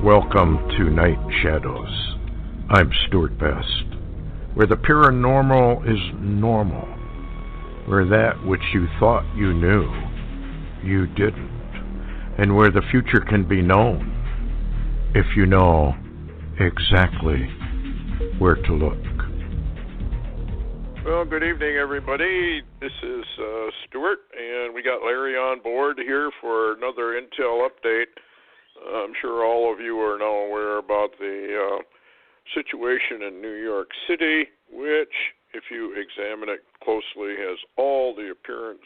Welcome to Night Shadows. I'm Stewart Best, where the paranormal is normal, where that which you thought you knew, you didn't, and where the future can be known if you know exactly where to look. Well, good evening, everybody. This is Stewart, and we got Larry on board here for another Intel update. I'm sure all of you are now aware about the situation in New York City, which, if you examine it closely, has all the appearance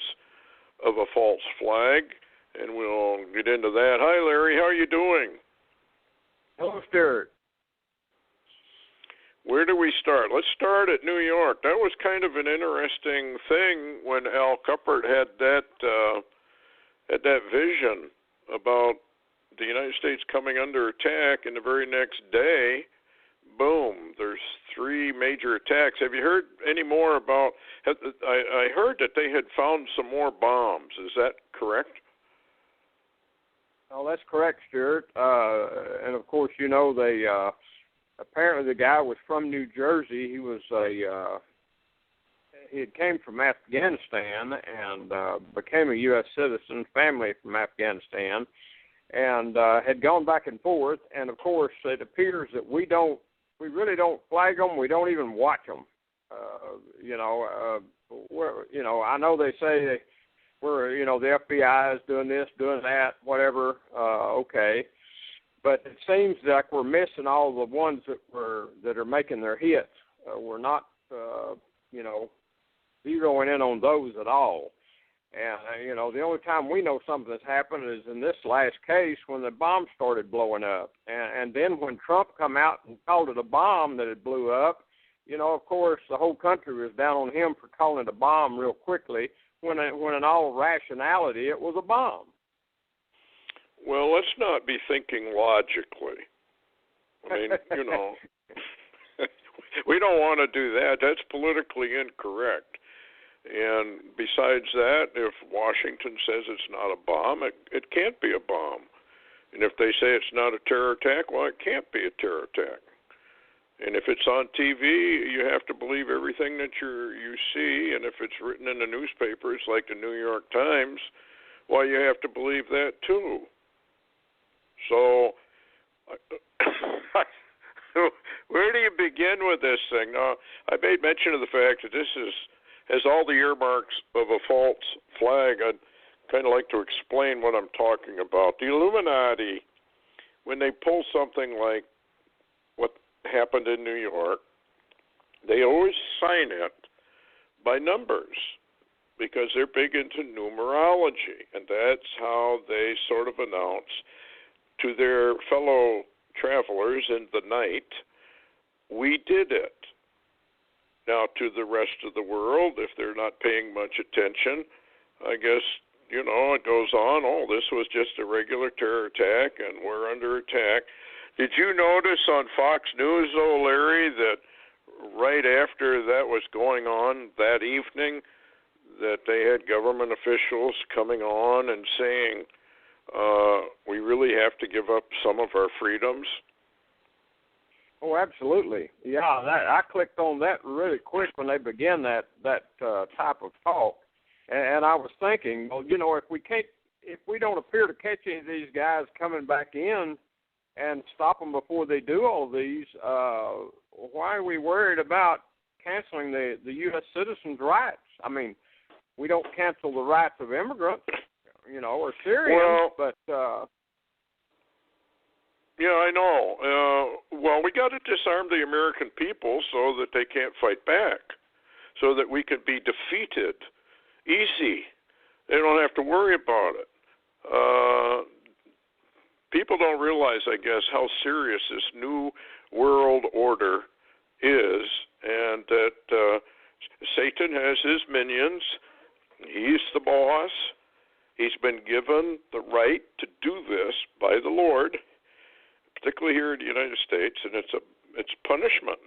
of a false flag, and we'll get into that. Hi, Larry. How are you doing? Hello, Stewart. Where do we start? Let's start at New York. That was kind of an interesting thing when Al Cuppert had that vision about the United States coming under attack, and the very next day, boom, there's 3 major attacks. Have you heard any more about, I heard that they had found some more bombs. Is that correct? Oh, that's correct, Stewart. And of course, you know, they apparently the guy was from New Jersey. He was he came from Afghanistan and became a U.S. citizen, family from Afghanistan, and had gone back and forth. And of course, it appears that we really don't flag them. We don't even watch them. I know they say the FBI is doing this, doing that, whatever. Okay, but it seems like we're missing all the ones that are making their hits. We're not, zeroing in on those at all. And, the only time we know something that's happened is in this last case when the bomb started blowing up. And then when Trump come out and called it a bomb that it blew up, of course, the whole country was down on him for calling it a bomb real quickly when in all rationality it was a bomb. Well, let's not be thinking logically. I mean, we don't want to do that. That's politically incorrect. And besides that, if Washington says it's not a bomb, it can't be a bomb. And if they say it's not a terror attack, well, it can't be a terror attack. And if it's on TV, you have to believe everything that you see. And if it's written in the newspapers like the New York Times, well, you have to believe that too. So where do you begin with this thing? Now, I made mention of the fact that this has all the earmarks of a false flag. I'd kind of like to explain what I'm talking about. The Illuminati, when they pull something like what happened in New York, they always sign it by numbers because they're big into numerology, and that's how they sort of announce to their fellow travelers in the night, we did it. Now, to the rest of the world, if they're not paying much attention, I guess, it goes on, oh, this was just a regular terror attack, and we're under attack. Did you notice on Fox News, though, Larry, that right after that was going on that evening, that they had government officials coming on and saying, we really have to give up some of our freedoms? Oh, absolutely. Yeah, I clicked on that really quick when they began that type of talk, and I was thinking, well, if we don't appear to catch any of these guys coming back in and stop them before they do all these, why are we worried about canceling the U.S. citizens' rights? I mean, we don't cancel the rights of immigrants, or Syrians, but. Yeah, I know. Well, we got to disarm the American people so that they can't fight back, so that we can be defeated. Easy. They don't have to worry about it. People don't realize, I guess, how serious this new world order is, and that Satan has his minions. He's the boss. He's been given the right to do this by the Lord, particularly here in the United States, and it's punishment.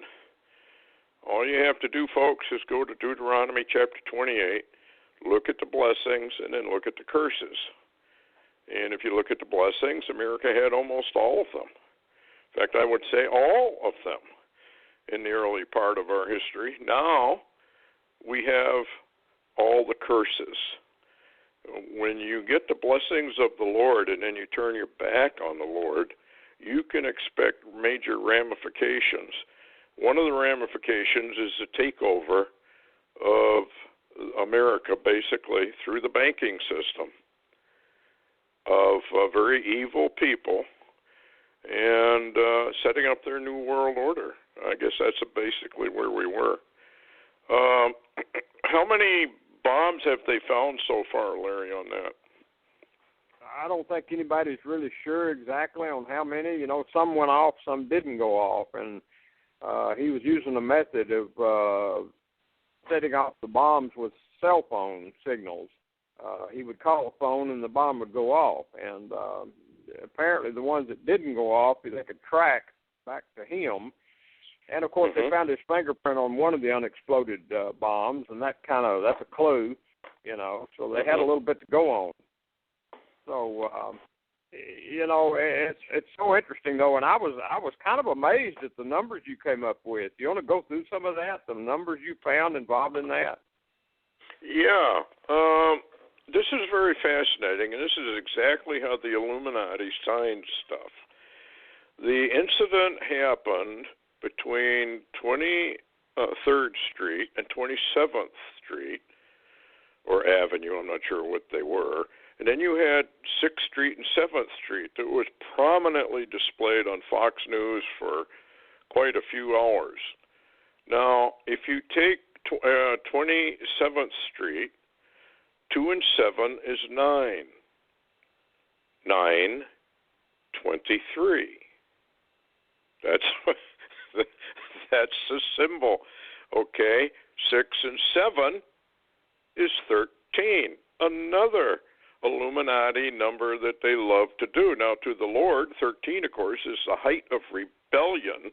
All you have to do, folks, is go to Deuteronomy chapter 28, look at the blessings, and then look at the curses. And if you look at the blessings, America had almost all of them. In fact, I would say all of them in the early part of our history. Now we have all the curses. When you get the blessings of the Lord and then you turn your back on the Lord, you can expect major ramifications. One of the ramifications is the takeover of America, basically, through the banking system of very evil people and setting up their new world order. I guess that's basically where we were. How many bombs have they found so far, Larry, on that? I don't think anybody's really sure exactly on how many. You know, some went off, some didn't go off, and he was using a method of setting off the bombs with cell phone signals. He would call a phone and the bomb would go off, and apparently the ones that didn't go off, they could track back to him. And, of course, they found his fingerprint on one of the unexploded bombs, and that's a clue, you know. So they had a little bit to go on. So, you know, it's so interesting, though, and I was kind of amazed at the numbers you came up with. You want to go through some of that, the numbers you found involved in that? Yeah. This is very fascinating, and this is exactly how the Illuminati signed stuff. The incident happened between 23rd Street and 27th Street, or Avenue, I'm not sure what they were. And then you had 6th Street and 7th Street that was prominently displayed on Fox News for quite a few hours. Now, if you take 27th Street, 2 and 7 is 9. 9, 23. That's the symbol. Okay, 6 and 7 is 13. Another Illuminati number that they love to do. Now, to the Lord, 13, of course, is the height of rebellion.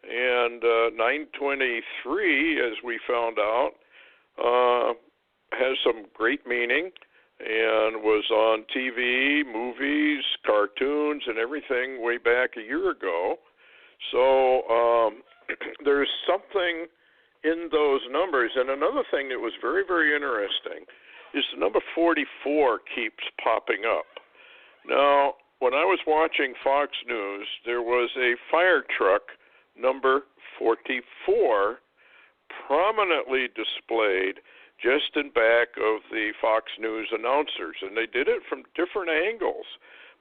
And 923, as we found out, has some great meaning and was on TV, movies, cartoons, and everything way back a year ago. So there's something in those numbers. And another thing that was very, very interesting is the number 44 keeps popping up. Now, when I was watching Fox News, there was a fire truck, number 44, prominently displayed just in back of the Fox News announcers. And they did it from different angles,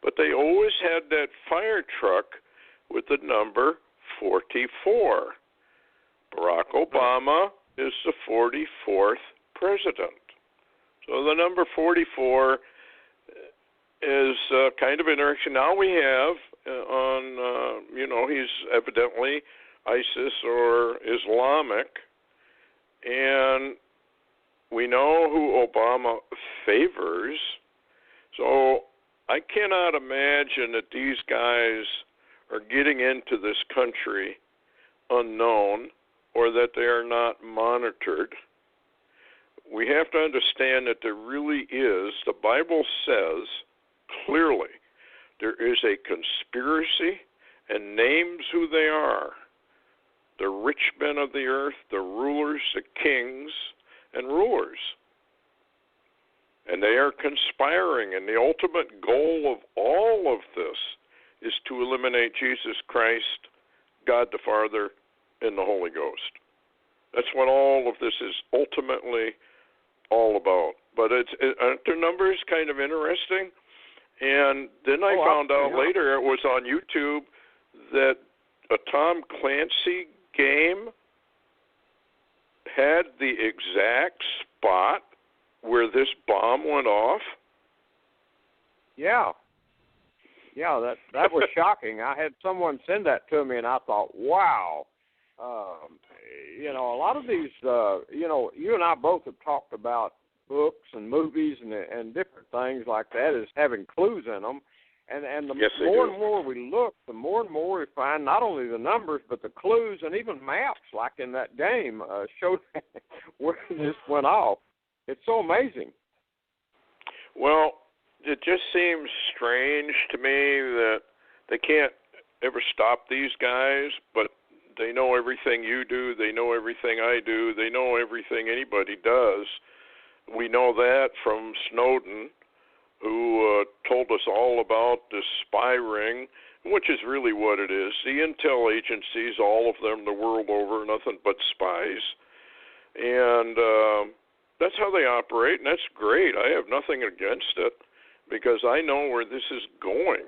but they always had that fire truck with the number 44. Barack Obama is the 44th president. So the number 44 is kind of interesting. Now we have he's evidently ISIS or Islamic, and we know who Obama favors. So I cannot imagine that these guys are getting into this country unknown or that they are not monitored. We have to understand that there really is, the Bible says clearly, there is a conspiracy and names who they are. The rich men of the earth, the rulers, the kings, and rulers. And they are conspiring, and the ultimate goal of all of this is to eliminate Jesus Christ, God the Father, and the Holy Ghost. That's what all of this is ultimately all about. But aren't their numbers kind of interesting? And then I found out later, it was on YouTube, that a Tom Clancy game had the exact spot where this bomb went off. Yeah, that was shocking. I had someone send that to me, and I thought, wow. A lot of these, you and I both have talked about books and movies and different things like that as having clues in them. And the more and more we look, the more and more we find not only the numbers, but the clues and even maps, like in that game, showed where this went off. It's so amazing. Well, it just seems strange to me that they can't ever stop these guys, but they know everything you do. They know everything I do. They know everything anybody does. We know that from Snowden, who told us all about this spy ring, which is really what it is. The intel agencies, all of them the world over, nothing but spies. And that's how they operate, and that's great. I have nothing against it because I know where this is going.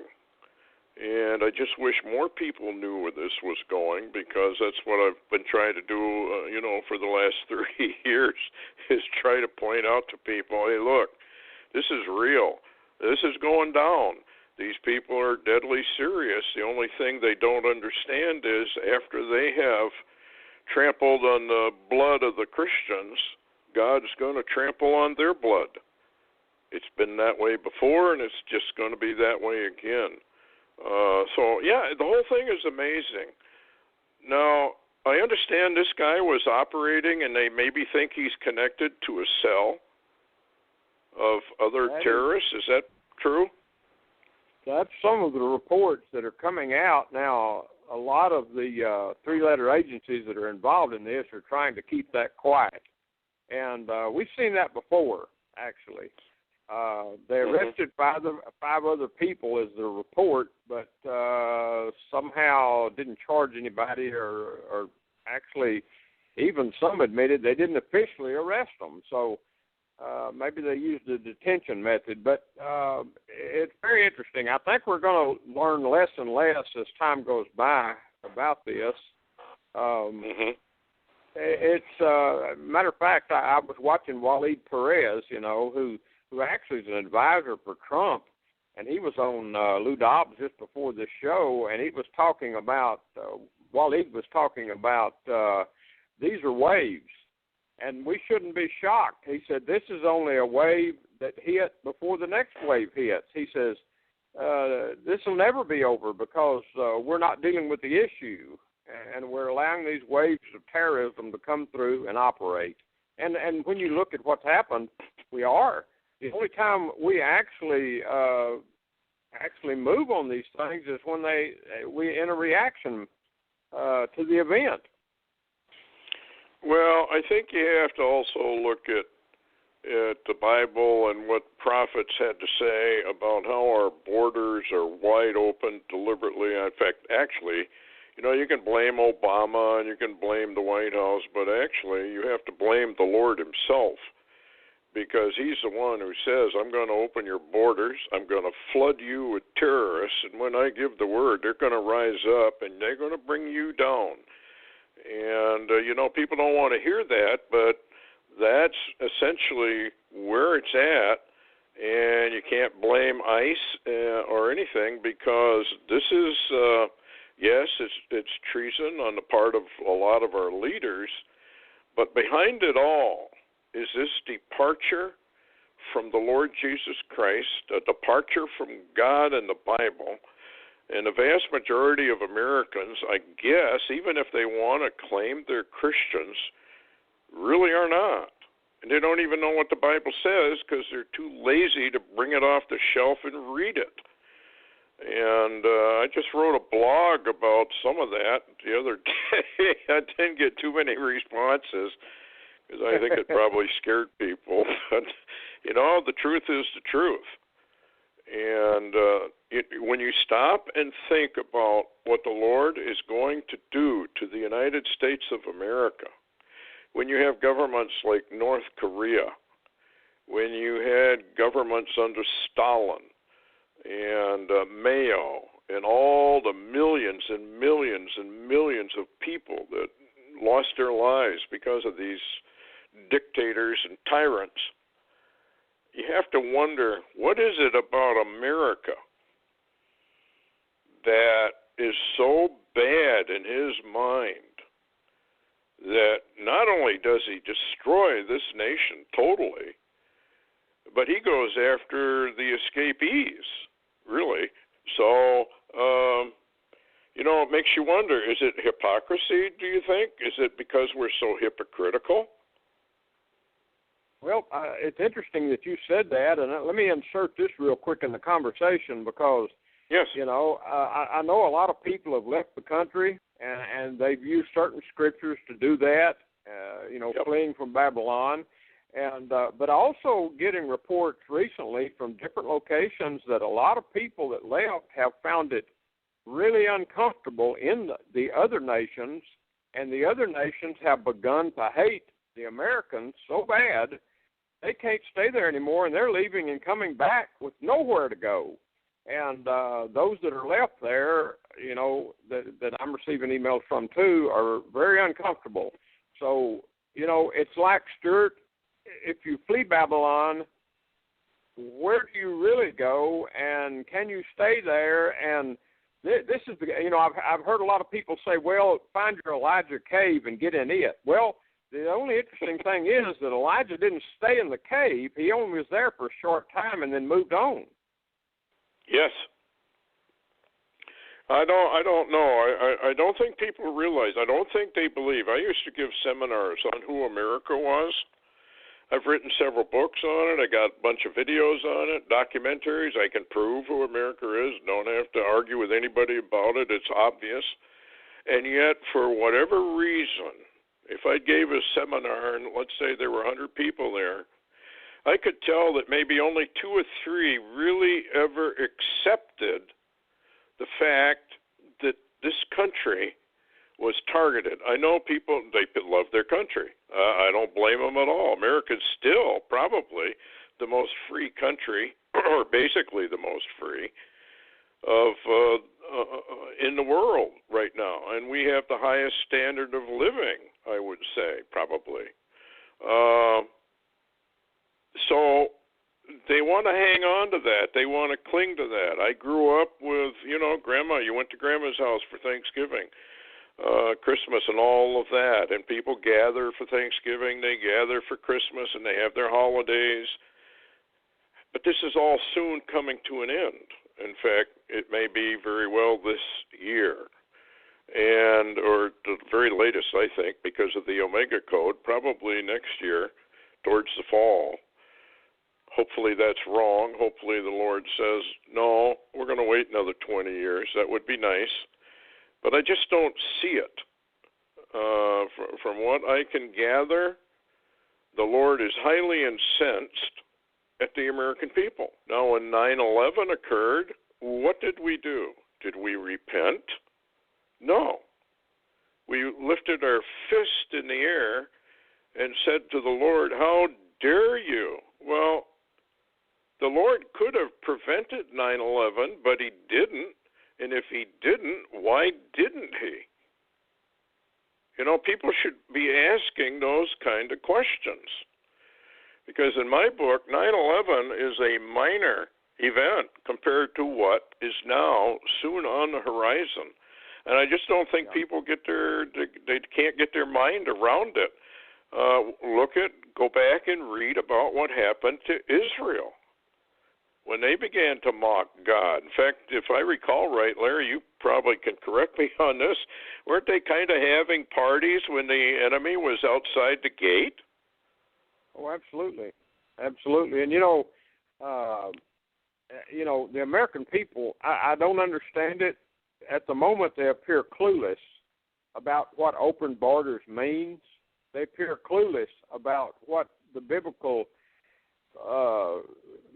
And I just wish more people knew where this was going, because that's what I've been trying to do, for the last 30 years, is try to point out to people, hey, look, this is real. This is going down. These people are deadly serious. The only thing they don't understand is after they have trampled on the blood of the Christians, God's going to trample on their blood. It's been that way before, and it's just going to be that way again. The whole thing is amazing. Now, I understand this guy was operating, and they maybe think he's connected to a cell of other terrorists. Is that true? That's some of the reports that are coming out now. A lot of the three-letter agencies that are involved in this are trying to keep that quiet. And we've seen that before, actually. They arrested five other people as the report, but somehow didn't charge anybody, or actually even some admitted they didn't officially arrest them. So maybe they used the detention method. But it's very interesting. I think we're going to learn less and less as time goes by about this. It's matter of fact, I was watching Waleed Perez, who actually is an advisor for Trump, and he was on Lou Dobbs just before the show, and he was talking about, Waleed was talking about, these are waves, and we shouldn't be shocked. He said, this is only a wave that hit before the next wave hits. He says, this will never be over because we're not dealing with the issue, and we're allowing these waves of terrorism to come through and operate. And when you look at what's happened, we are. The only time we actually move on these things is when we in a reaction to the event. Well, I think you have to also look at the Bible and what prophets had to say about how our borders are wide open deliberately. In fact, actually, you can blame Obama and you can blame the White House, but actually you have to blame the Lord himself, because he's the one who says, I'm going to open your borders, I'm going to flood you with terrorists, and when I give the word, they're going to rise up and they're going to bring you down. And, people don't want to hear that, but that's essentially where it's at, and you can't blame ICE or anything, because this is, yes, it's treason on the part of a lot of our leaders, but behind it all is this departure from the Lord Jesus Christ, a departure from God and the Bible. And the vast majority of Americans, I guess, even if they want to claim they're Christians, really are not. And they don't even know what the Bible says because they're too lazy to bring it off the shelf and read it. And I just wrote a blog about some of that the other day. I didn't get too many responses, because I think it probably scared people. But, the truth is the truth. And when you stop and think about what the Lord is going to do to the United States of America, when you have governments like North Korea, when you had governments under Stalin and Mayo, and all the millions and millions and millions of people that lost their lives because of these dictators and tyrants, you have to wonder, what is it about America that is so bad in his mind that not only does he destroy this nation totally, but he goes after the escapees, really. So, it makes you wonder, is it hypocrisy, do you think? Is it because we're so hypocritical? Well, it's interesting that you said that, and let me insert this real quick in the conversation, because Yes. You know, I know a lot of people have left the country, and they've used certain scriptures to do that, you know, fleeing from Babylon. And but also getting reports recently from different locations that a lot of people that left have found it really uncomfortable in the other nations, and the other nations have begun to hate the Americans so bad they can't stay there anymore, and they're leaving and coming back with nowhere to go. And those that are left there, you know, that I'm receiving emails from too, are very uncomfortable. So, you know, it's like, Stewart, if you flee Babylon, where do you really go, and can you stay there? And this is the, you know, I've heard a lot of people say, well, find your Elijah cave and get in it. Well, the only interesting thing is that Elijah didn't stay in the cave. He only was there for a short time and then moved on. Yes. I don't know. I don't think people realize. I don't think they believe. I used to give seminars on who America was. I've written several books on it. I got a bunch of videos on it, documentaries. I can prove who America is. Don't have to argue with anybody about it. It's obvious. And yet, for whatever reason, if I gave a seminar and let's say there were 100 people there, I could tell that maybe only 2 or 3 really ever accepted the fact that this country was targeted. I know people, they love their country. I don't blame them at all. America's still probably the most free country, or basically the most free, of in the world right now. And we have the highest standard of living, I would say, probably. So they want to hang on to that. They want to cling to that. I grew up with, you know, Grandma. You went to Grandma's house for Thanksgiving, Christmas, and all of that. And people gather for Thanksgiving. They gather for Christmas, and they have their holidays. But this is all soon coming to an end. In fact, it may be very well this year, and or the very latest, I think, because of the Omega Code, probably next year, towards the fall. Hopefully that's wrong. Hopefully the Lord says, no, we're going to wait another 20 years. That would be nice. But I just don't see it. From what I can gather, the Lord is highly incensed at the American people. Now, when 9/11 occurred, what did we do? Did we repent? No. We lifted our fist in the air and said to the Lord, how dare you? Well, the Lord could have prevented 9/11, but he didn't. And if he didn't, why didn't he? You know, people should be asking those kind of questions. Because in my book, 9/11 is a minor event compared to what is now soon on the horizon. And I just don't think people they can't get their mind around it. Go back and read about what happened to Israel when they began to mock God. In fact, if I recall right, Larry, you probably can correct me on this, weren't they kind of having parties when the enemy was outside the gate? Oh, absolutely. Absolutely. And, you know, the American people, I don't understand it. At the moment, they appear clueless about what open borders means. They appear clueless about what the biblical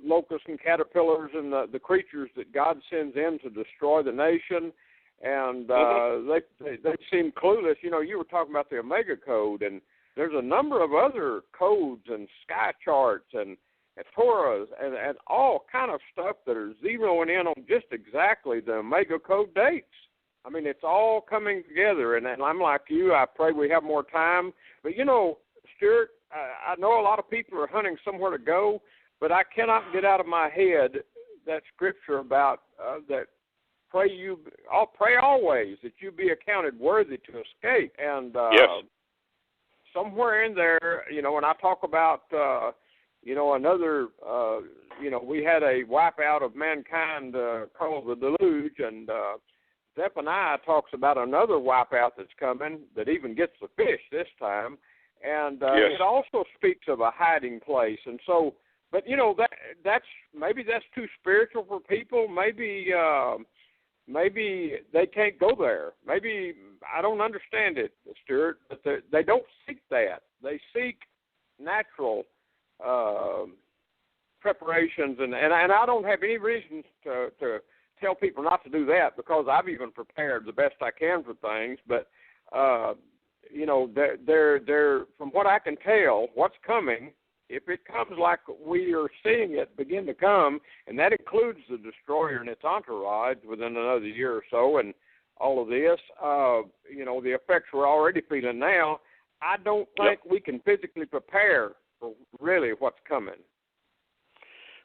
locusts and caterpillars and the creatures that God sends in to destroy the nation. And they seem clueless. You know, you were talking about the Omega Code, and there's a number of other codes and sky charts and Torahs and all kind of stuff that are zeroing in on just exactly the Omega Code dates. I mean, it's all coming together, and I'm like you. I pray we have more time. But, you know, Stewart, I know a lot of people are hunting somewhere to go, but I cannot get out of my head that scripture about that I'll pray always that you be accounted worthy to escape. And yes. Somewhere in there, you know, when I talk about, another, we had a wipeout of mankind called the deluge, and Zephaniah talks about another wipeout that's coming that even gets the fish this time. And yes. It also speaks of a hiding place. And so But that's maybe that's too spiritual for people. Maybe they can't go there. Maybe I don't understand it, Stewart. But they don't seek that. They seek natural preparations, and I don't have any reason to tell people not to do that, because I've even prepared the best I can for things. But they're from what I can tell, what's coming. If it comes like we are seeing it begin to come, and that includes the destroyer and its entourage within another year or so, and all of this, the effects we're already feeling now, I don't think we can physically prepare for really what's coming.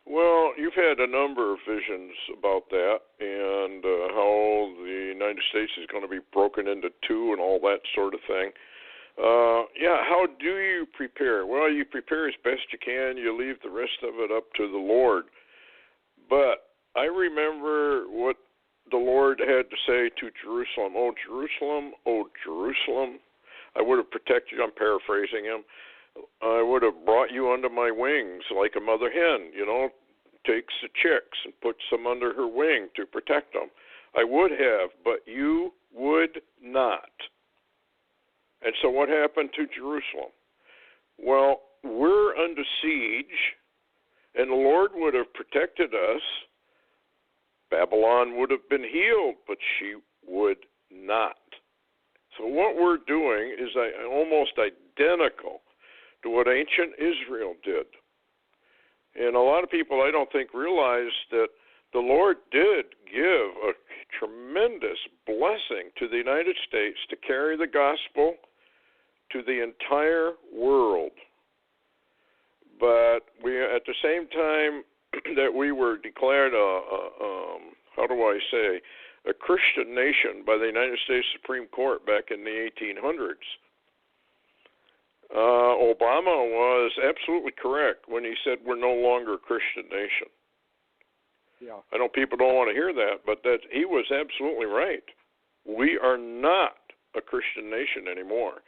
Well, you've had a number of visions about that, and how the United States is going to be broken into two and all that sort of thing. How do you prepare? Well, you prepare as best you can. You leave the rest of it up to the Lord. But I remember what the Lord had to say to Jerusalem. Oh, Jerusalem, oh, Jerusalem. I would have protected you. I'm paraphrasing him. I would have brought you under my wings like a mother hen, takes the chicks and puts them under her wing to protect them. I would have, but you would not. And so what happened to Jerusalem? Well, we're under siege, and the Lord would have protected us. Babylon would have been healed, but she would not. So what we're doing is almost identical to what ancient Israel did. And a lot of people, I don't think, realize that the Lord did give a tremendous blessing to the United States to carry the gospel to the entire world. But we, at the same time that we were declared a Christian nation by the United States Supreme Court back in the 1800s, Obama was absolutely correct when he said we're no longer a Christian nation. Yeah. I know people don't want to hear that, but he was absolutely right. We are not a Christian nation anymore.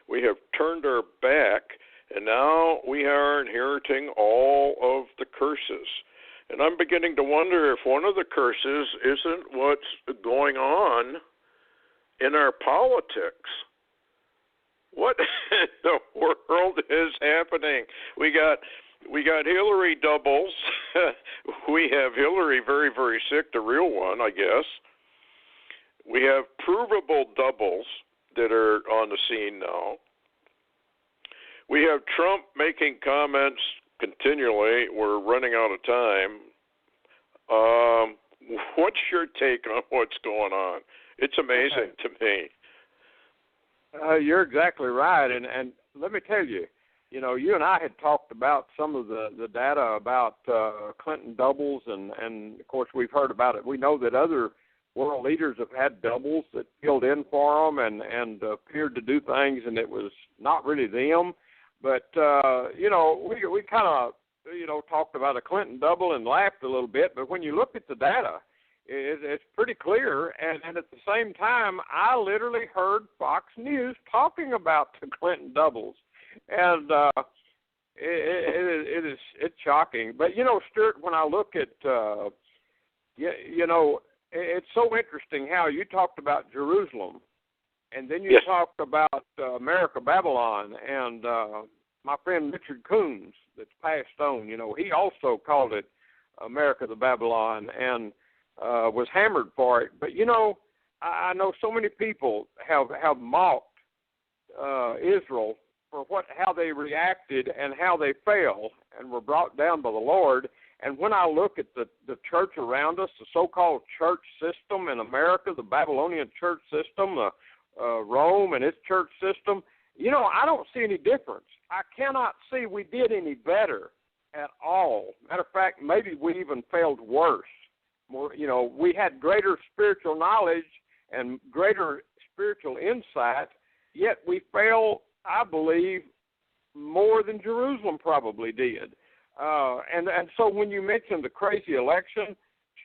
We have turned our back, and now we are inheriting all of the curses. And I'm beginning to wonder if one of the curses isn't what's going on in our politics. What in the world is happening? We got Hillary doubles. We have Hillary very, very sick, the real one, I guess. We have provable doubles that are on the scene now. We have Trump making comments continually. We're running out of time. What's your take on what's going on? It's amazing to me. You're exactly right, and let me tell you, you and I had talked about some of the data about Clinton doubles, and of course we've heard about it. We know that other world leaders have had doubles that filled in for them and appeared to do things, and it was not really them. But we kind of talked about a Clinton double and laughed a little bit. But when you look at the data, it's pretty clear. And at the same time, I literally heard Fox News talking about the Clinton doubles, and it's shocking. But Stewart, when I look at it's so interesting how you talked about Jerusalem, and then you talked about America, Babylon, and my friend Richard Coons that's passed on. He also called it America the Babylon and was hammered for it. But I know so many people have mocked Israel for how they reacted and how they fell and were brought down by the Lord. And when I look at the church around us, the so-called church system in America, the Babylonian church system, Rome and its church system, I don't see any difference. I cannot see we did any better at all. Matter of fact, maybe we even failed worse. We had greater spiritual knowledge and greater spiritual insight, yet we failed, I believe, more than Jerusalem probably did. And so when you mentioned the crazy election,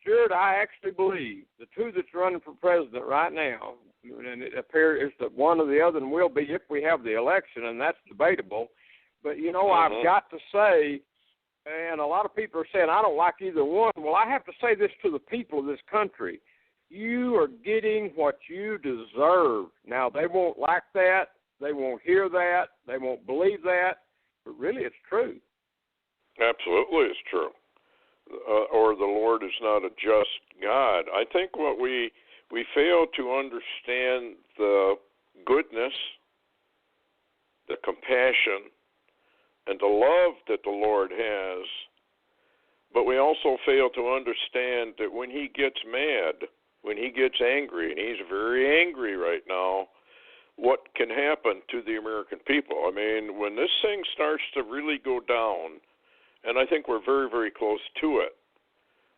Stewart, I actually believe the two that's running for president right now, and it appears that one or the other will be if we have the election, and that's debatable. But, I've got to say, and a lot of people are saying, I don't like either one. Well, I have to say this to the people of this country. You are getting what you deserve. Now, they won't like that. They won't hear that. They won't believe that. But really, it's true. Absolutely, it's true. Or the Lord is not a just God. I think what we fail to understand the goodness, the compassion, and the love that the Lord has, but we also fail to understand that when he gets mad, when he gets angry, and he's very angry right now, what can happen to the American people. I mean, when this thing starts to really go down, and I think we're very, very close to it,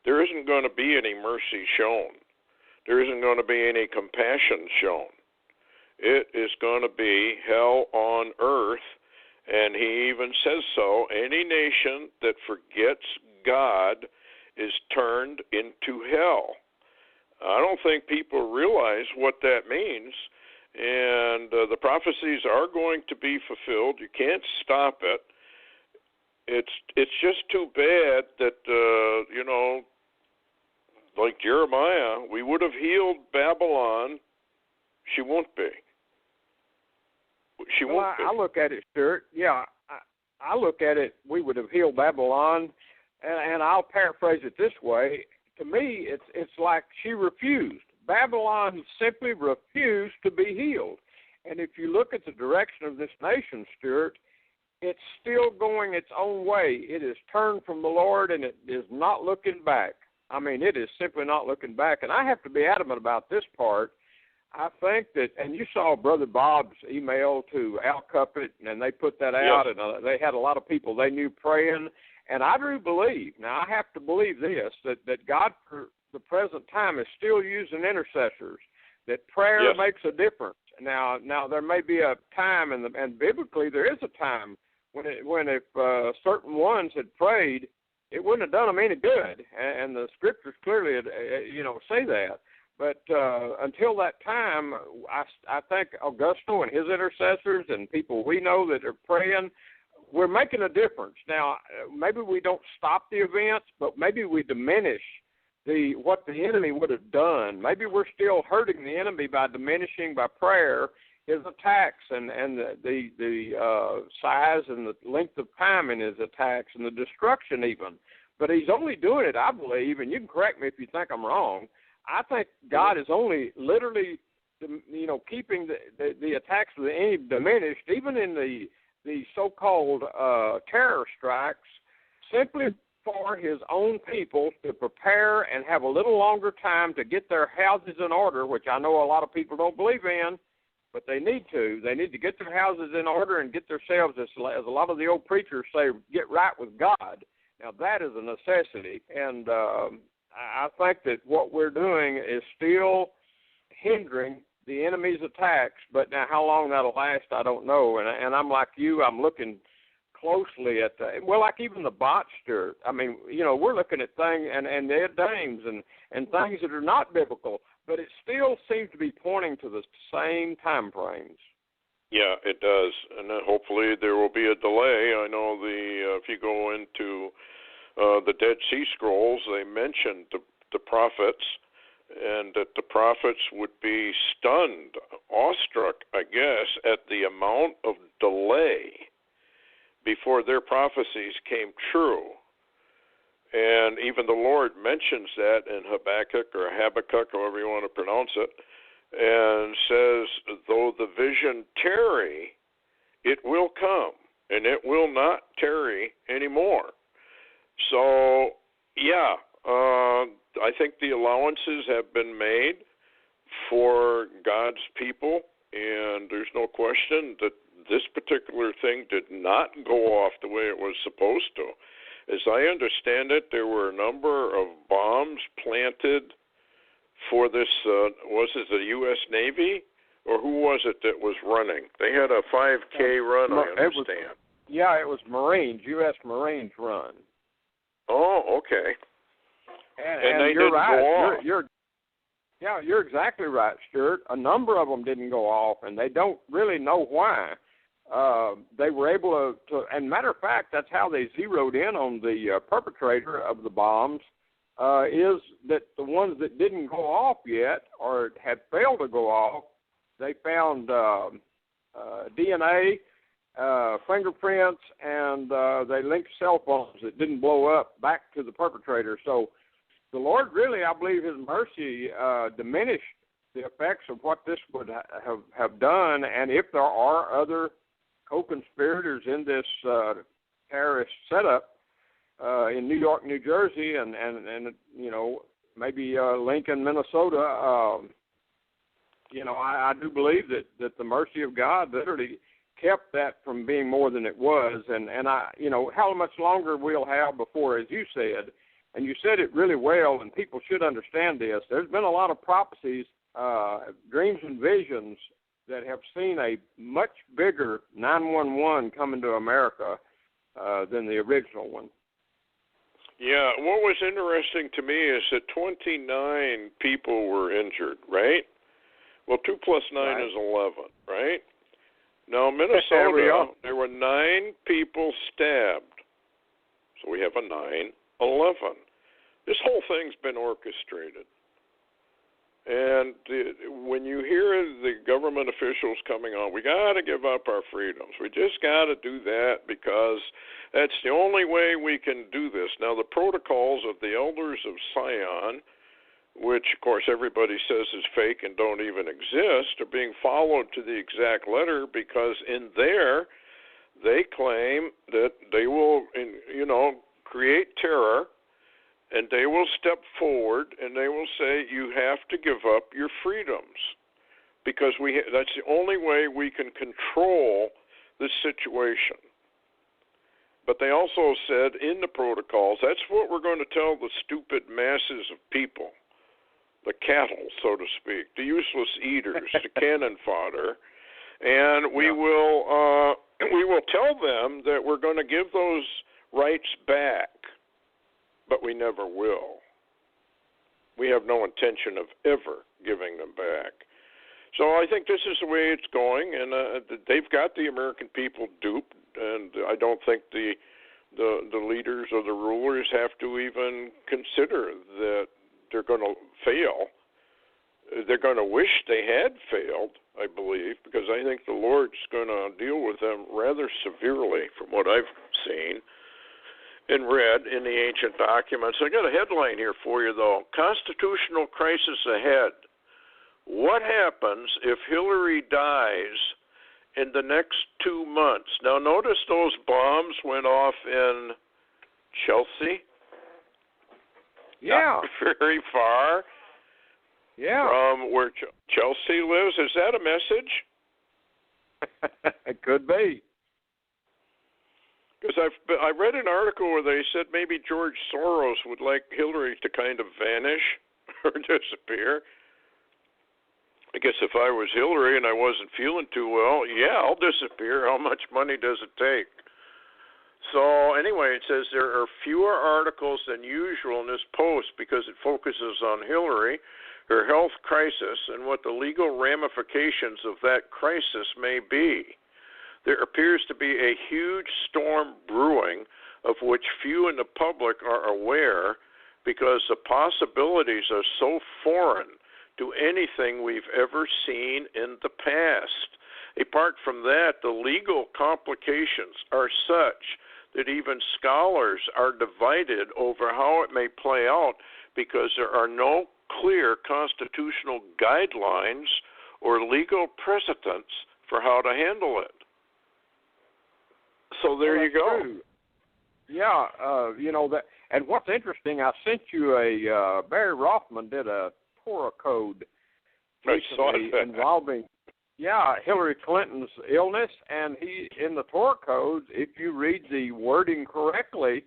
there isn't going to be any mercy shown. There isn't going to be any compassion shown. It is going to be hell on earth, and he even says so. Any nation that forgets God is turned into hell. I don't think people realize what that means, and the prophecies are going to be fulfilled. You can't stop it. It's just too bad that, like Jeremiah, we would have healed Babylon. She won't be. She won't be. I look at it, Stewart. Yeah, I look at it, we would have healed Babylon, and I'll paraphrase it this way. To me, it's like she refused. Babylon simply refused to be healed. And if you look at the direction of this nation, Stewart, it's still going its own way. It is turned from the Lord, and it is not looking back. I mean, it is simply not looking back. And I have to be adamant about this part. I think that, and you saw Brother Bob's email to Al Cuppet, and they put that out, yes. And they had a lot of people they knew praying. And I do believe, now I have to believe this, that God for the present time is still using intercessors, that prayer yes. makes a difference. Now there may be a time, and biblically there is a time, when if certain ones had prayed, it wouldn't have done them any good. And the scriptures clearly, say that. But until that time, I think Augusto and his intercessors and people we know that are praying, we're making a difference. Now, maybe we don't stop the events, but maybe we diminish what the enemy would have done. Maybe we're still hurting the enemy by diminishing by prayer his attacks and the size and the length of time in his attacks and the destruction even. But he's only doing it, I believe, and you can correct me if you think I'm wrong, I think God is only literally, keeping the attacks of the enemy diminished, even in the so-called terror strikes, simply for his own people to prepare and have a little longer time to get their houses in order, which I know a lot of people don't believe in, but they need to. They need to get their houses in order and get themselves, as a lot of the old preachers say, get right with God. Now, that is a necessity, and I think that what we're doing is still hindering the enemy's attacks, but now how long that'll last, I don't know. And I'm like you, I'm looking closely at like even the bots, Stewart. I mean, we're looking at things and their names and things that are not biblical, but it still seems to be pointing to the same time frames. Yeah, it does, and then hopefully there will be a delay. I know if you go into the Dead Sea Scrolls, they mentioned the prophets, and that the prophets would be stunned, awestruck, I guess, at the amount of delay before their prophecies came true. And even the Lord mentions that in Habakkuk, however you want to pronounce it, and says, though the vision tarry, it will come, and it will not tarry anymore. So, yeah, I think the allowances have been made for God's people, and there's no question that this particular thing did not go off the way it was supposed to. As I understand it, there were a number of bombs planted for this, was it the U.S. Navy, or who was it that was running? They had a 5K run, I understand. It was Marines, U.S. Marines run. Oh, okay. And they you're didn't right. go off. You're exactly right, Stewart. A number of them didn't go off, and they don't really know why. they were able to, and matter of fact, that's how they zeroed in on the perpetrator of the bombs, is that the ones that didn't go off yet or had failed to go off, they found DNA, fingerprints, and they linked cell phones that didn't blow up back to the perpetrator. So the Lord really, I believe, His mercy diminished the effects of what this would have done. And if there are other co-conspirators in this terrorist setup in New York, New Jersey, and you know, maybe Lincoln, Minnesota, I do believe that the mercy of God literally kept that from being more than it was. And I, how much longer we'll have before, as you said, and you said it really well, and people should understand this. There's been a lot of prophecies, dreams and visions that have seen a much bigger 911 coming to America than the original one. Yeah, what was interesting to me is that 29 people were injured, right? Well, 2 plus 9 right. is 11, right? Now, Minnesota, there were 9 people stabbed. So we have a 9/11. This whole thing's been orchestrated. And when you hear the government officials coming on, we got to give up our freedoms. We just got to do that because that's the only way we can do this. Now, the Protocols of the Elders of Sion, which, of course, everybody says is fake and don't even exist, are being followed to the exact letter because in there they claim that they will, create terror, and they will step forward and they will say you have to give up your freedoms because that's the only way we can control this situation. But they also said in the protocols, that's what we're going to tell the stupid masses of people, the cattle, so to speak, the useless eaters, the cannon fodder, and we will tell them that we're going to give those rights back. But we never will. We have no intention of ever giving them back. So I think this is the way it's going, and they've got the American people duped, and I don't think the leaders or the rulers have to even consider that they're going to fail. They're going to wish they had failed, I believe, because I think the Lord's going to deal with them rather severely from what I've seen and read in the ancient documents. I got a headline here for you, though. Constitutional crisis ahead. What happens if Hillary dies in the next 2 months? Now, notice those bombs went off in Chelsea. Yeah. Not very far from where Chelsea lives. Is that a message? It could be. Because I read an article where they said maybe George Soros would like Hillary to kind of vanish or disappear. I guess if I was Hillary and I wasn't feeling too well, I'll disappear. How much money does it take? So anyway, it says there are fewer articles than usual in this post because it focuses on Hillary, her health crisis, and what the legal ramifications of that crisis may be. There appears to be a huge storm brewing of which few in the public are aware because the possibilities are so foreign to anything we've ever seen in the past. Apart from that, the legal complications are such that even scholars are divided over how it may play out because there are no clear constitutional guidelines or legal precedents for how to handle it. So there you go. True. Yeah, that. And what's interesting, I sent you Barry Rothman did a Torah code recently involving, Hillary Clinton's illness, and he in the Torah codes, if you read the wording correctly,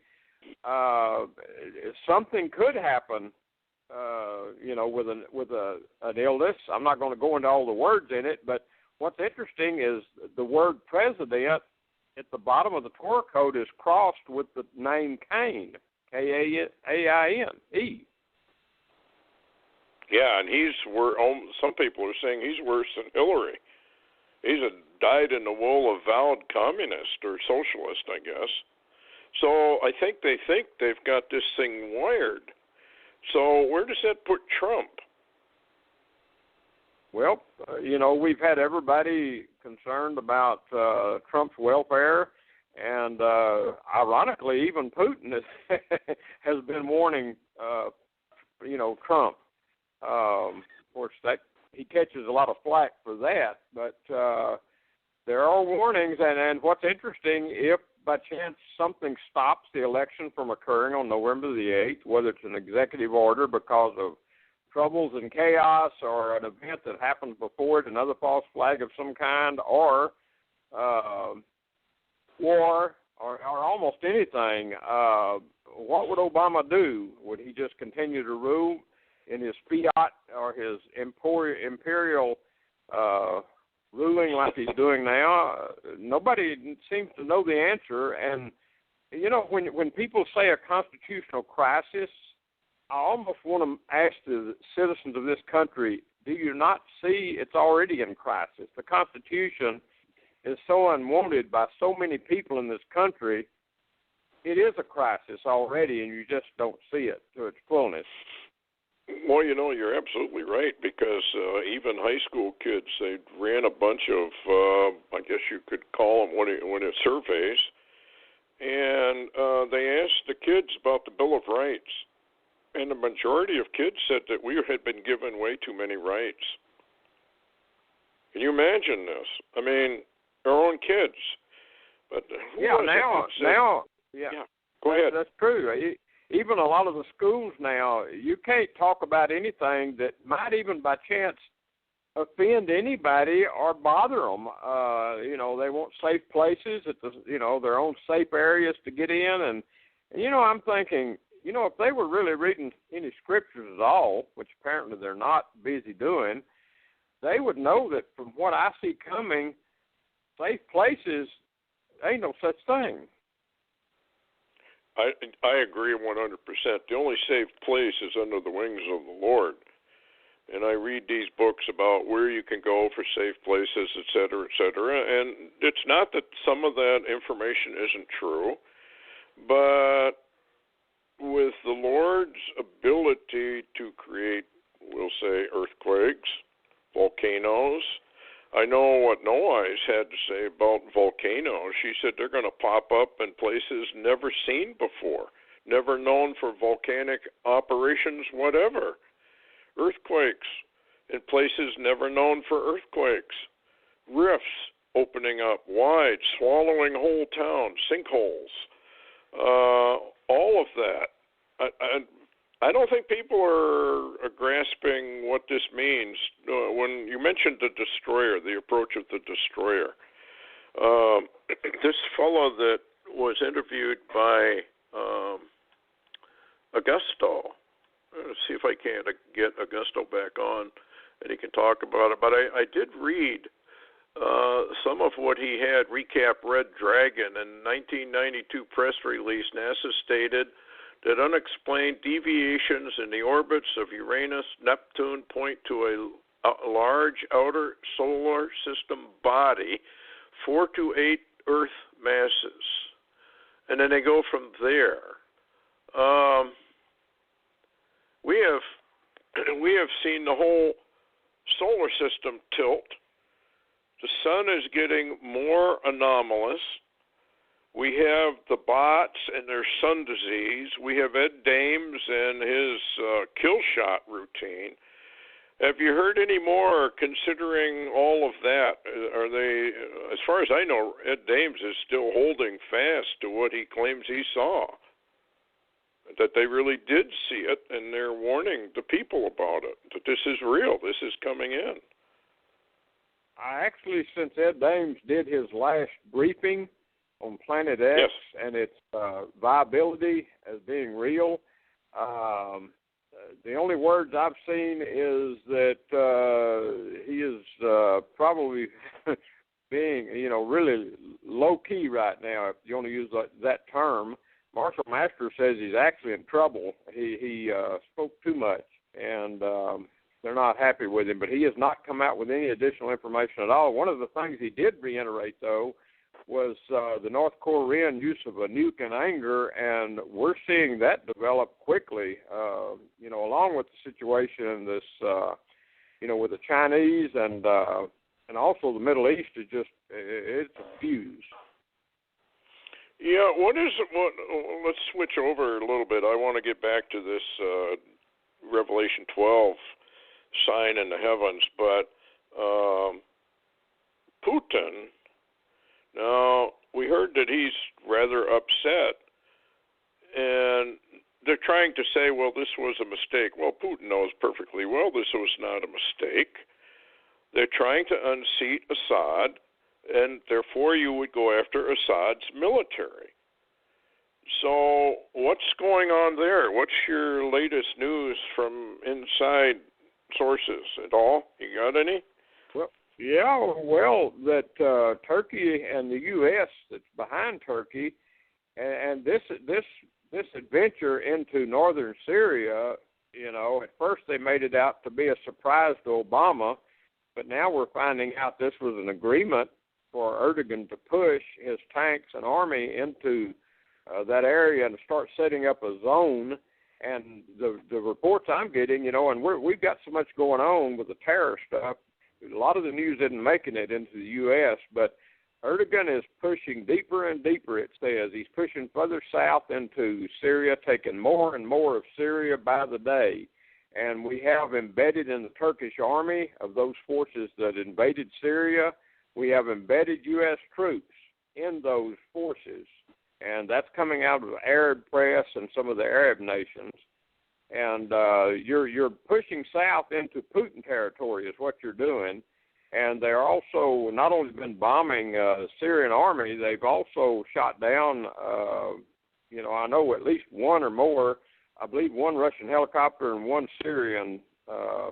something could happen. With an illness. I'm not going to go into all the words in it, but what's interesting is the word president at the bottom of the Torah code is crossed with the name Cain, K-A-I-N-E. Yeah, and some people are saying he's worse than Hillary. He's a dyed-in-the-wool avowed communist or socialist, I guess. So I think they've got this thing wired. So where does that put Trump? Well, we've had everybody concerned about Trump's welfare, and ironically, even Putin has been warning, Trump. Of course, that he catches a lot of flack for that, but there are warnings. And what's interesting, if by chance something stops the election from occurring on November the 8th, whether it's an executive order because of troubles and chaos or an event that happened before it, another false flag of some kind, or war or almost anything, what would Obama do? Would he just continue to rule in his fiat or his imperial ruling like he's doing now? Nobody seems to know the answer. And, when people say a constitutional crisis, I almost want to ask the citizens of this country, do you not see it's already in crisis? The Constitution is so unwanted by so many people in this country, it is a crisis already, and you just don't see it to its fullness. Well, you're absolutely right, because even high school kids, they ran a bunch of, I guess you could call them when it's surveys, and they asked the kids about the Bill of Rights. And the majority of kids said that we had been given way too many rights. Can you imagine this? I mean, our own kids. But yeah. Go ahead. That's true. Even a lot of the schools now, you can't talk about anything that might even by chance offend anybody or bother them. They want safe places at their own safe areas to get in, and I'm thinking, if they were really reading any scriptures at all, which apparently they're not busy doing, they would know that from what I see coming, safe places, ain't no such thing. I agree 100%. The only safe place is under the wings of the Lord. And I read these books about where you can go for safe places, et cetera, and it's not that some of that information isn't true, but with the Lord's ability to create, we'll say, earthquakes, volcanoes. I know what No Eyes had to say about volcanoes. She said they're going to pop up in places never seen before, never known for volcanic operations, whatever. Earthquakes in places never known for earthquakes. Rifts opening up wide, swallowing whole towns, sinkholes. All of that. I don't think people are grasping what this means. When you mentioned the destroyer, the approach of the destroyer, this fellow that was interviewed by Augusto, let's see if I can get Augusto back on and he can talk about it. But I did read some of what he had, recap Red Dragon. In 1992 press release, NASA stated that unexplained deviations in the orbits of Uranus, Neptune point to a large outer solar system body, 4 to 8 Earth masses. And then they go from there. We have seen the whole solar system tilt. The sun is getting more anomalous. We have the bots and their sun disease. We have Ed Dames and his kill shot routine. Have you heard any more considering all of that? Are they, as far as I know, Ed Dames is still holding fast to what he claims he saw, that they really did see it, and they're warning the people about it, that this is real, this is coming in. I actually, since Ed Dames did his last briefing on Planet X, yes, and its viability as being real, the only words I've seen is that he is probably being, really low-key right now, if you want to use that term. Marshall Masters says he's actually in trouble. He spoke too much. And they're not happy with him. But he has not come out with any additional information at all. One of the things he did reiterate, though, was the North Korean use of a nuke in anger, and we're seeing that develop quickly. Along with the situation in this, with the Chinese and also the Middle East is just it's a fuse. Yeah, let's switch over a little bit. I want to get back to this Revelation 12 sign in the heavens, but Putin, now we heard that he's rather upset, and they're trying to say, well, this was a mistake. Well, Putin knows perfectly well this was not a mistake. They're trying to unseat Assad, and therefore you would go after Assad's military. So what's going on there? What's your latest news from inside sources at all? You got any? Well, that Turkey and the U.S. that's behind Turkey, and this adventure into northern Syria, at first they made it out to be a surprise to Obama, but now we're finding out this was an agreement for Erdogan to push his tanks and army into that area and start setting up a zone. And the reports I'm getting, and we've got so much going on with the terror stuff, a lot of the news isn't making it into the U.S., but Erdogan is pushing deeper and deeper, it says. He's pushing further south into Syria, taking more and more of Syria by the day. And we have embedded in the Turkish army of those forces that invaded Syria, we have embedded U.S. troops in those forces. And that's coming out of the Arab press and some of the Arab nations. And you're pushing south into Putin territory is what you're doing. And they're also not only been bombing the Syrian army, they've also shot down, I know at least one or more, I believe one Russian helicopter and one Syrian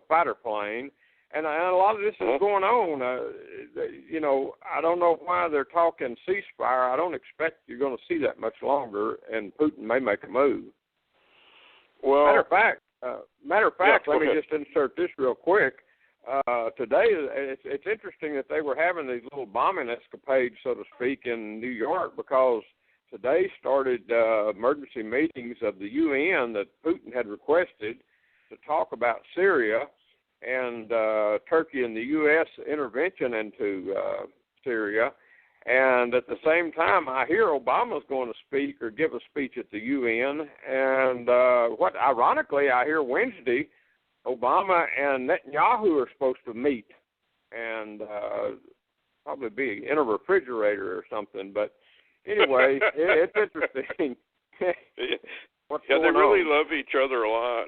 fighter plane. And a lot of this is going on. I don't know why they're talking ceasefire. I don't expect you're going to see that much longer, and Putin may make a move. Well, matter of fact, let me just insert this real quick. Today, it's interesting that they were having these little bombing escapades, so to speak, in New York, because today started emergency meetings of the UN that Putin had requested to talk about Syria and Turkey and the U.S. intervention into Syria. And at the same time, I hear Obama's going to speak or give a speech at the UN. And ironically, I hear Wednesday, Obama and Netanyahu are supposed to meet and probably be in a refrigerator or something. But anyway, it's interesting. What's going on? They really love each other a lot.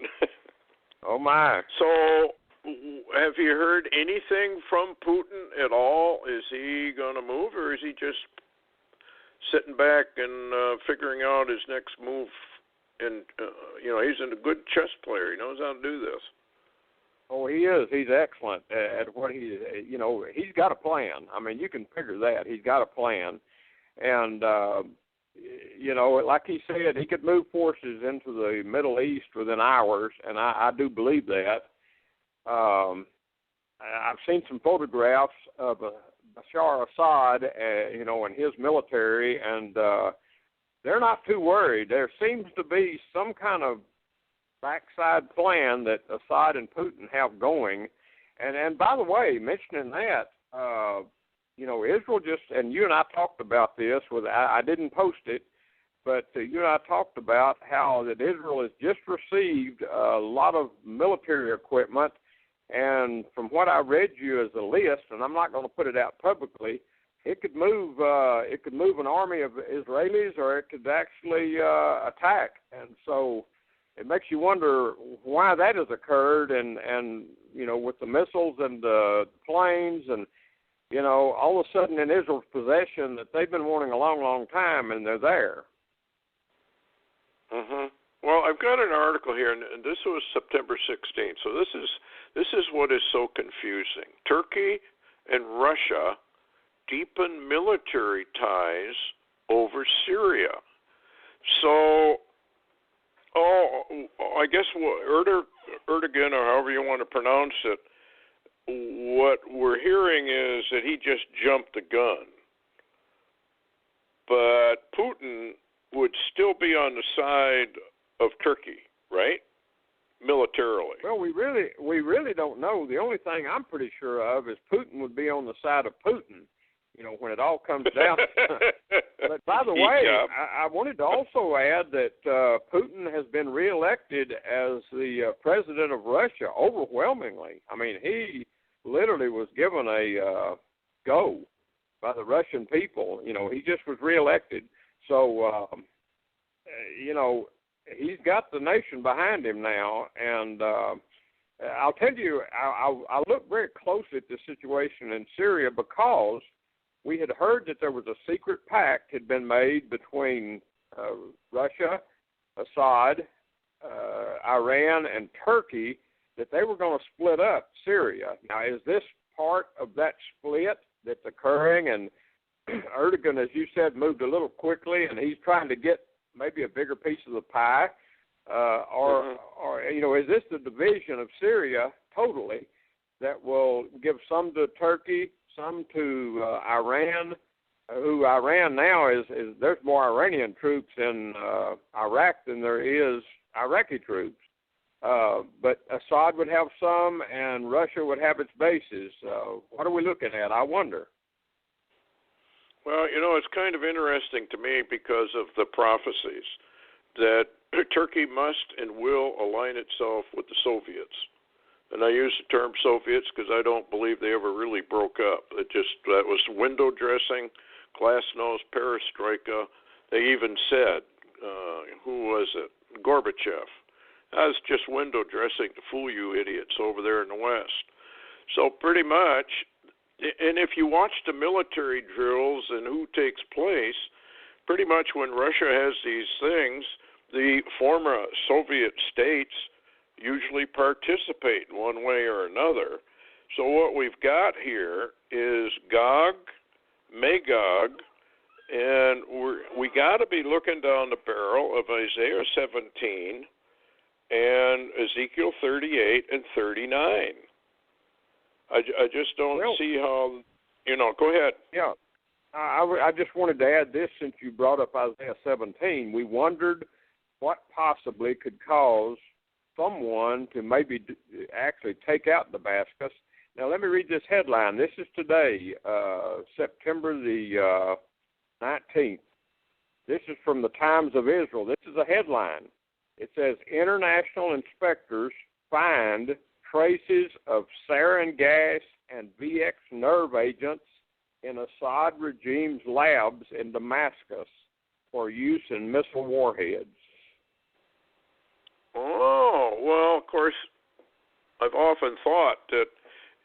Oh, my. So have you heard anything from Putin at all? Is he going to move, or is he just sitting back and figuring out his next move? And, he's a good chess player. He knows how to do this. Oh, he is. He's excellent at what he's got a plan. I mean, you can figure that. He's got a plan. And, like he said, he could move forces into the Middle East within hours, and I do believe that. I've seen some photographs of Bashar Assad, and his military, and they're not too worried. There seems to be some kind of backside plan that Assad and Putin have going. And by the way, mentioning that, Israel just, and you and I talked about this, I didn't post it, but you and I talked about how that Israel has just received a lot of military equipment. And from what I read you as a list, and I'm not going to put it out publicly, it could move an army of Israelis, or it could actually attack. And so it makes you wonder why that has occurred, and with the missiles and the planes, and all of a sudden in Israel's possession that they've been wanting a long, long time, and they're there. Mhm. Well, I've got an article here, and this was September 16th. So this is what is so confusing. Turkey and Russia deepen military ties over Syria. So, I guess Erdogan, or however you want to pronounce it, what we're hearing is that he just jumped the gun. But Putin would still be on the side of Turkey, right? Militarily. Well, we really don't know. The only thing I'm pretty sure of is Putin would be on the side of Putin, when it all comes down. But by the way, yeah. I wanted to also add that Putin has been reelected as the president of Russia overwhelmingly. I mean, he literally was given a go by the Russian people. He just was reelected. So, he's got the nation behind him now. And I'll tell you, I looked very closely at the situation in Syria because we had heard that there was a secret pact had been made between Russia, Assad, Iran, and Turkey that they were going to split up Syria. Now, is this part of that split that's occurring? And Erdogan, as you said, moved a little quickly, and he's trying to get maybe a bigger piece of the pie. Or is this the division of Syria totally that will give some to Turkey, some to Iran, who Iran now is there's more Iranian troops in Iraq than there is Iraqi troops. But Assad would have some, and Russia would have its bases. What are we looking at, I wonder? Well, it's kind of interesting to me because of the prophecies that Turkey must and will align itself with the Soviets. And I use the term Soviets because I don't believe they ever really broke up. That was window dressing, glasnost, perestroika. They even said, who was it? Gorbachev. That was just window dressing to fool you idiots over there in the West. So pretty much, and if you watch the military drills and who takes place, pretty much when Russia has these things, the former Soviet states usually participate in one way or another. So what we've got here is Gog, Magog, and we got to be looking down the barrel of Isaiah 17 and Ezekiel 38 and 39. I just don't see how, go ahead. Yeah, I just wanted to add this since you brought up Isaiah 17. We wondered what possibly could cause someone to maybe actually take out Damascus. Now, let me read this headline. This is today, September the 19th. This is from the Times of Israel. This is a headline. It says, international inspectors find traces of sarin gas and VX nerve agents in Assad regime's labs in Damascus for use in missile warheads. Oh, well, of course, I've often thought that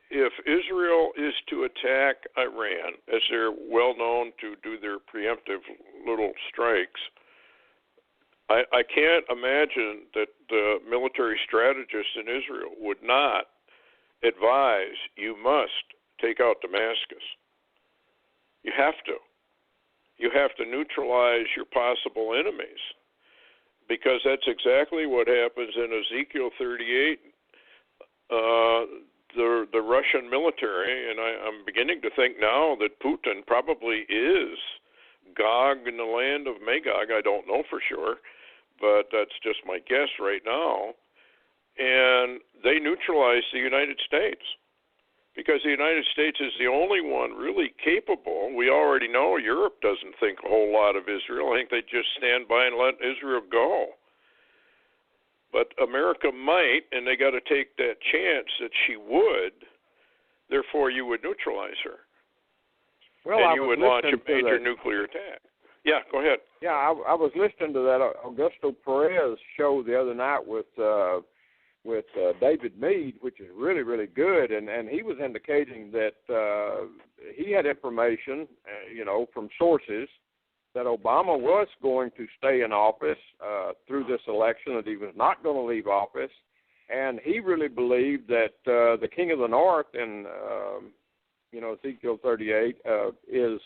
if Israel is to attack Iran, as they're well known to do their preemptive little strikes, I can't imagine that the military strategists in Israel would not advise you must take out Damascus. You have to. You have to neutralize your possible enemies, because that's exactly what happens in Ezekiel 38. The Russian military, and I'm beginning to think now that Putin probably is Gog in the land of Magog. I don't know for sure, but that's just my guess right now. And they neutralize the United States because the United States is the only one really capable. We already know Europe doesn't think a whole lot of Israel. I think they just stand by and let Israel go. But America might, and they got to take that chance that she would. Therefore, you would neutralize her. Well, and you would launch a major nuclear attack. Yeah, go ahead. Yeah, I was listening to that Augusto Perez show the other night with David Meade, which is really, really good, and he was indicating that he had information, from sources that Obama was going to stay in office through this election, that he was not going to leave office, and he really believed that the King of the North in Ezekiel 38 is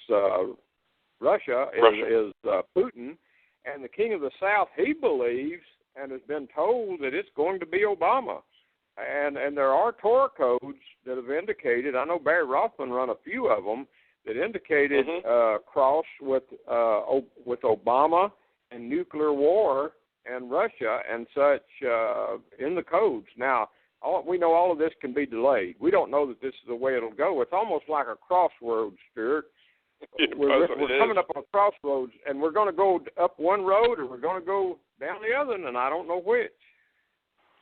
Russia, is Putin, and the King of the South, he believes, and has been told that it's going to be Obama. And there are Torah codes that have indicated, I know Barry Rothman run a few of them, that indicated cross with Obama and nuclear war and Russia and such in the codes. Now, we know all of this can be delayed. We don't know that this is the way it'll go. It's almost like a crossroads, Stewart. We're coming up on a crossroads, and we're going to go up one road or we're going to go down the other, and I don't know which.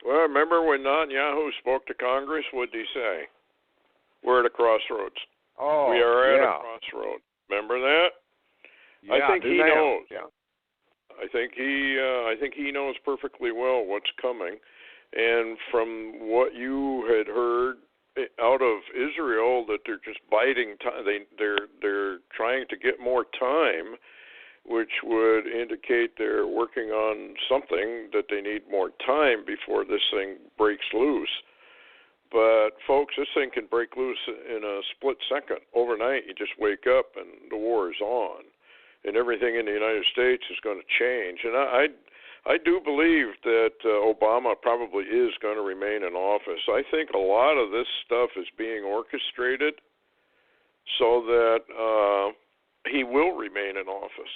Well, remember when Netanyahu spoke to Congress, what did he say? We're at a crossroads. Oh, we are at a crossroad. Remember that? Yeah, I think he knows. Yeah. I think he knows perfectly well what's coming. And from what you had heard out of Israel, that they're just biding time. They're trying to get more time, which would indicate they're working on something that they need more time before this thing breaks loose. But folks, this thing can break loose in a split second. Overnight, you just wake up and the war is on, and everything in the United States is going to change. And I do believe that Obama probably is going to remain in office. I think a lot of this stuff is being orchestrated so that he will remain in office.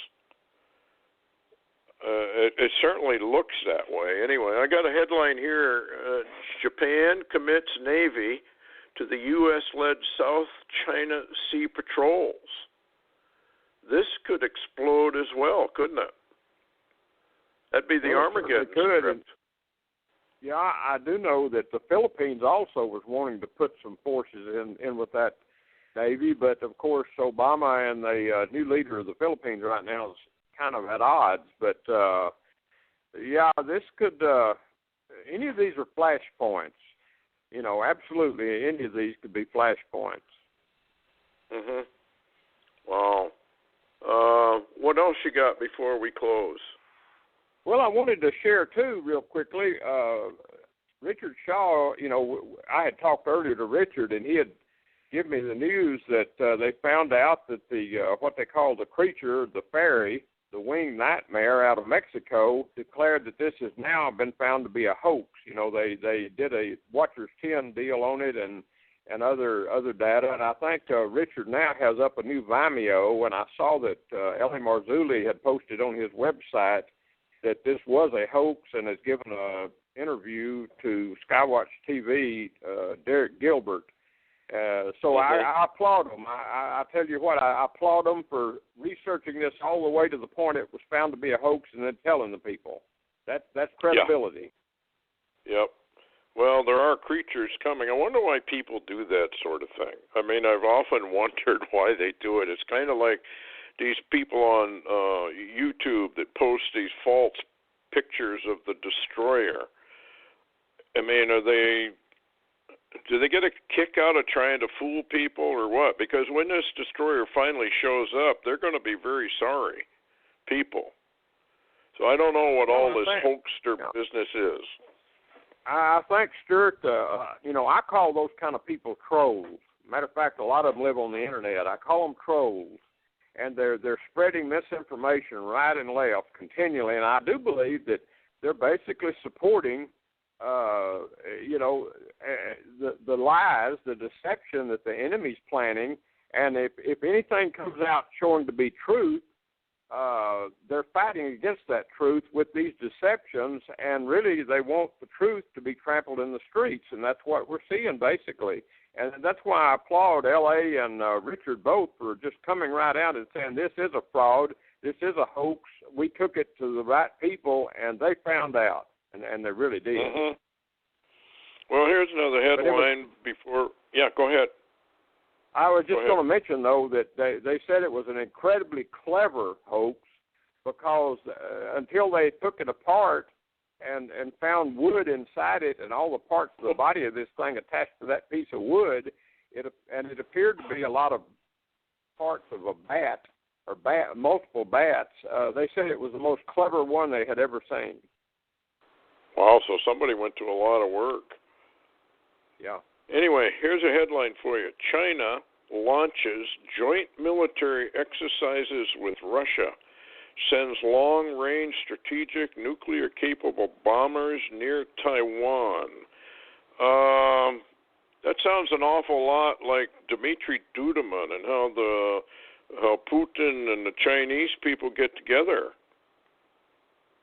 It certainly looks that way. Anyway, I got a headline here. Japan commits Navy to the U.S.-led South China Sea patrols. This could explode as well, couldn't it? That'd be the Armageddon script. Yeah, I do know that the Philippines also was wanting to put some forces in with that Navy, but of course Obama and the new leader of the Philippines right now is kind of at odds. But yeah, this could any of these are flashpoints. You know, absolutely, any of these could be flashpoints. Mhm. Wow. What else you got before we close? Well, I wanted to share, too, real quickly. Richard Shaw, you know, I had talked earlier to Richard, and he had given me the news that they found out that the what they call the creature, the fairy, the winged nightmare out of Mexico, declared that this has now been found to be a hoax. You know, they did a Watchers 10 deal on it and other data. And I think Richard now has up a new Vimeo, and I saw that Eli Marzulli had posted on his website that this was a hoax and has given an interview to Skywatch TV, Derek Gilbert. So I applaud them. I tell you what, I applaud them for researching this all the way to the point it was found to be a hoax and then telling the people. That's credibility. Yep. Well, there are creatures coming. I wonder why people do that sort of thing. I mean, I've often wondered why they do it. It's kind of like these people on YouTube that post these false pictures of the destroyer. I mean, do they get a kick out of trying to fool people or what? Because when this destroyer finally shows up, they're going to be very sorry people. So I don't know what all this hoaxster business is. I think, Stewart, you know, I call those kind of people trolls. Matter of fact, a lot of them live on the internet. I call them trolls. And they're spreading misinformation right and left continually. And I do believe that they're basically supporting, you know, the lies, the deception that the enemy's planning. And if anything comes out showing to be truth, they're fighting against that truth with these deceptions. And really, they want the truth to be trampled in the streets. And that's what we're seeing, basically. And that's why I applaud L.A. and Richard both for just coming right out and saying this is a fraud, this is a hoax. We took it to the right people, and they found out, and they really did. Mm-hmm. Well, here's another headline before. Yeah, go ahead. I was just going to mention, though, that they said it was an incredibly clever hoax because until they took it apart and found wood inside it and all the parts of the body of this thing attached to that piece of wood, it appeared to be a lot of parts of a bat or multiple bats. They said it was the most clever one they had ever seen. Wow, so somebody went to a lot of work. Yeah. Anyway, here's a headline for you. China launches joint military exercises with Russia sends long-range strategic nuclear-capable bombers near Taiwan. That sounds an awful lot like Dmitry Duduman and how Putin and the Chinese people get together.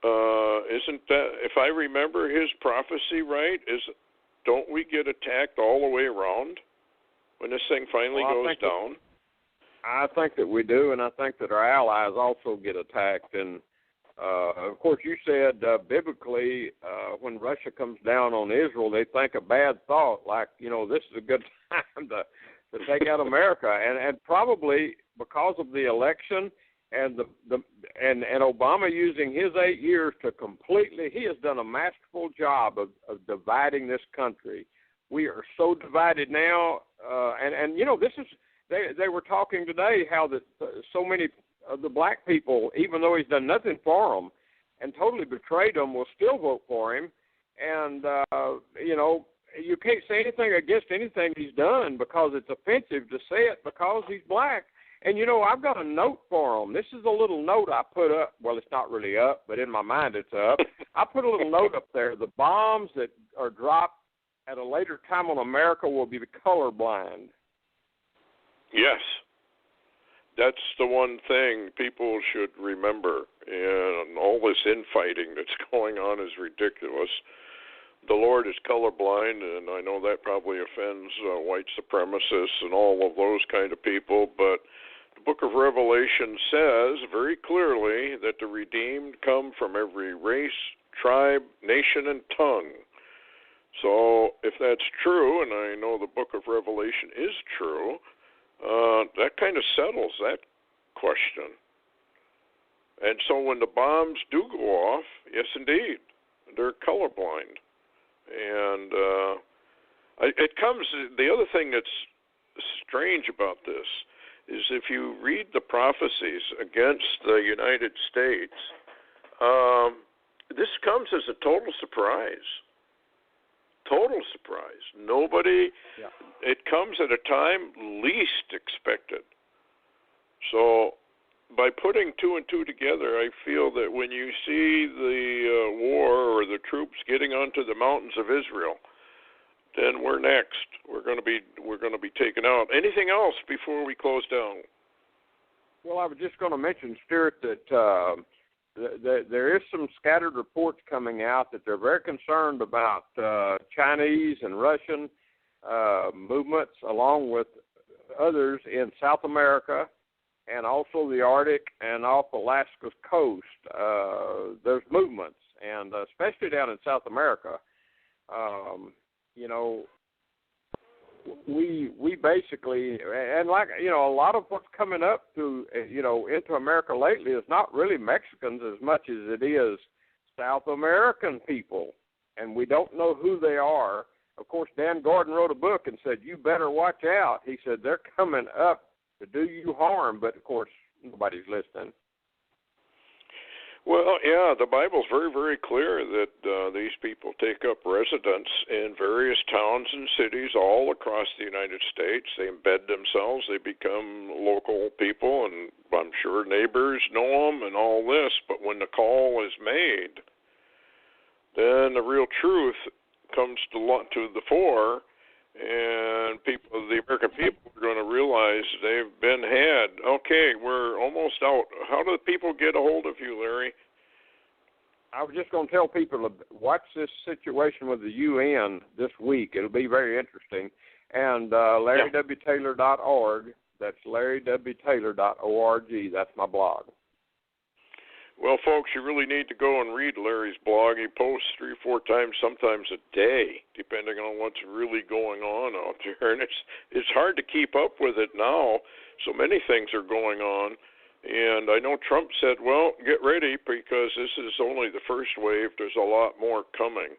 Isn't that, if I remember his prophecy right, don't we get attacked all the way around when this thing finally goes down? I think that we do, and I think that our allies also get attacked. And, of course, you said biblically when Russia comes down on Israel, they think a bad thought, like, this is a good time to take out America. And probably because of the election and and Obama using his 8 years to he has done a masterful job of dividing this country. We are so divided now, and this is, they were talking today how that so many of the black people, even though he's done nothing for them and totally betrayed them, will still vote for him. And, you can't say anything against anything he's done because it's offensive to say it because he's black. And, I've got a note for him. This is a little note I put up. Well, it's not really up, but in my mind it's up. I put a little note up there. The bombs that are dropped at a later time on America will be colorblind. Yes. That's the one thing people should remember. And all this infighting that's going on is ridiculous. The Lord is colorblind, and I know that probably offends white supremacists and all of those kind of people, but the book of Revelation says very clearly that the redeemed come from every race, tribe, nation, and tongue. So if that's true, and I know the book of Revelation is true, that kind of settles that question. And so when the bombs do go off, yes, indeed, they're colorblind. And the other thing that's strange about this is if you read the prophecies against the United States, this comes as a total surprise. Total surprise. It comes at a time least expected. So by putting two and two together, I feel that when you see the war or the troops getting onto the mountains of Israel, then we're next. We're going to be taken out. Anything else before we close down? Well, I was just going to mention, Stewart, that there is some scattered reports coming out that they're very concerned about Chinese and Russian movements, along with others in South America and also the Arctic and off Alaska's coast. There's movements, and especially down in South America. We basically, and like, a lot of what's coming up to, into America lately is not really Mexicans as much as it is South American people, and we don't know who they are. Of course, Dan Gordon wrote a book and said, you better watch out. He said, they're coming up to do you harm, but of course, nobody's listening. Well, yeah, the Bible's very, very clear that these people take up residence in various towns and cities all across the United States. They embed themselves. They become local people, and I'm sure neighbors know them and all this. But when the call is made, then the real truth comes to the fore, and the American people are going to realize they've been had. Okay, we're almost out. How do the people get a hold of you, Larry? I was just going to tell people to watch this situation with the UN this week. It'll be very interesting. And LarryWTaylor.org. That's LarryWTaylor.org. That's my blog. Well, folks, you really need to go and read Larry's blog. He posts 3 or 4 times, sometimes a day, depending on what's really going on out there. And it's hard to keep up with it now. So many things are going on. And I know Trump said, well, get ready because this is only the first wave. There's a lot more coming.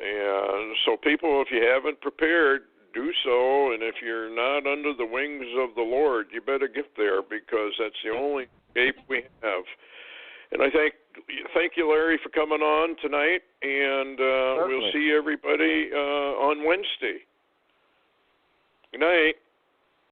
And so people, if you haven't prepared, do so. And if you're not under the wings of the Lord, you better get there because that's the only escape we have. And I thank you, Larry, for coming on tonight, and we'll see everybody on Wednesday. Good night.